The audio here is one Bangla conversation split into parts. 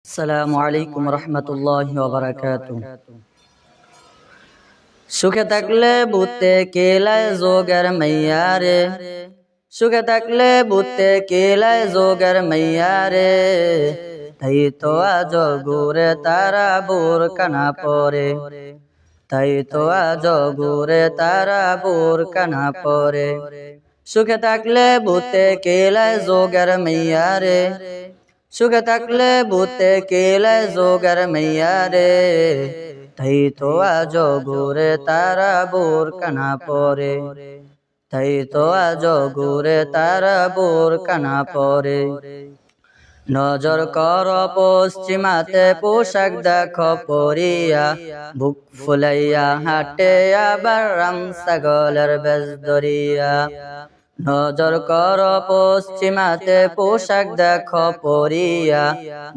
আসসালামু আলাইকুম রহমতুল্লাহি ওয়া বারাকাতুহু। সুখে থাকলে বুতে কেলায় যোগের মাইয়া রে, সুখে থাকলে বুতে কেলায় যোগের মাইয়া রে, তাই তো আজ গুরে তারা বুর কানা পরে, তাই তো আজ গুরে তারা বুর কানা পরে। সুখে থাকলে বুতে কেলায় যোগের মাইয়া রে, সুখে থাকলে বুতে কেলায় যোগের মাইয়া রে, তাই তো আজ গুরে তারা বুর কানা পরে, তাই তো আজ গুরে তারা বুর কানা পরে। নজর কর পশ্চিমাতে পোশাক দেখো পরিয়া, বুক ফুলাইয়া হাটে আবার রাম ছাগলের বেশ ধরিয়া। নজর কর পশ্চিমাতে পোশাক দেখো পরিয়া,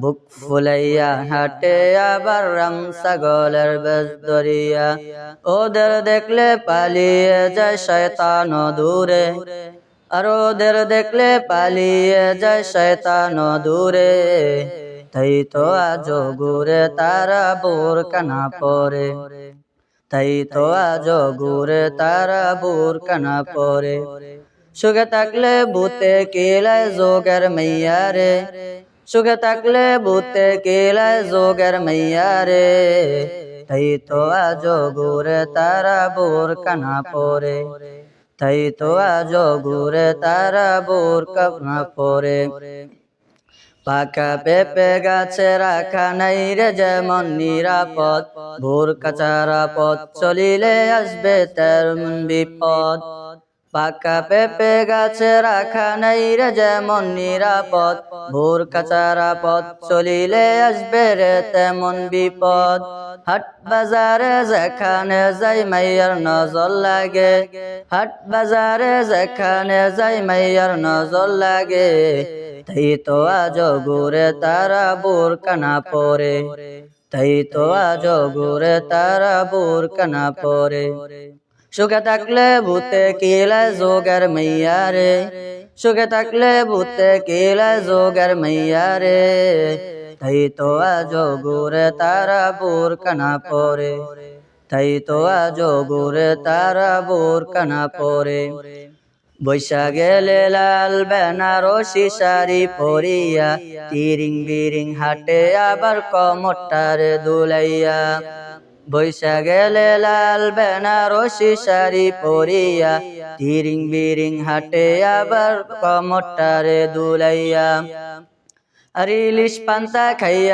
বুক ফুলাইয়া হাটে আবার রাম ছাগলের বেশ ধরিয়া। ওদের দেখলে পালিয়ে যায় শয়তান দূরে, আর ওদের দেখলে পালিয়ে যায় শয়তান দূরে, তাই তো আজ গুরে তারা বুর কানা পরে, তাই তো আজ গুরে তারা বুর কানা পরে। সুখে থাকলে বুতে কেলায় যোগের মাইয়া রে, সুখে থাকলে বুতে কেলায় যোগের মাইয়া রে, তাই তো আজ গুরে তারা বুর কানা পরে, তাই তো আজ গুরে তারা বুর কানা পরে। পাকা পেঁপে গাছে রাখা নাই রে যেমন নিরাপদ, ভোর কাচারা পথ চলিলে আসবে তেমন বিপদ। পাকা পেঁপে গাছে রাখা নাই রে যেমন নিরাপদ, ভোর কাচারা পথ চলিলে আসবে রে তেমন বিপদ। হাট বাজারে যেখানে যাই মাইয়ার নজর লাগে, হাট বাজারে যেখানে যাই মাইয়ার নজর লাগে, তাই তো আজ গুরে তারা বুর কানা পরে, তাই তো আজ গুরে তারা বুর কানা পরে। সুখে থাকলে বুতে কেলায় যোগের মাইয়া রে, সুখে থাকলে বুতে কেলায় যোগের মাইয়া রে, তাই তো আজ গুরে তারা বুর কানা পরে, তাই তো আজ গুরে তারা বুর কানা পরে। বৈশা গেলে লাল বেনারসি শাড়ি পরিয়া, তিরিং বিরিং হাটে আবার কমরটারে দুলাইয়া। বৈশা গেলে লাল বেনারসি শাড়ি পরিয়া, তিরিং বিরিং হাটে আবার কমরটারে দুলাইয়া। আর ইলিশ পান্তা খাইয়া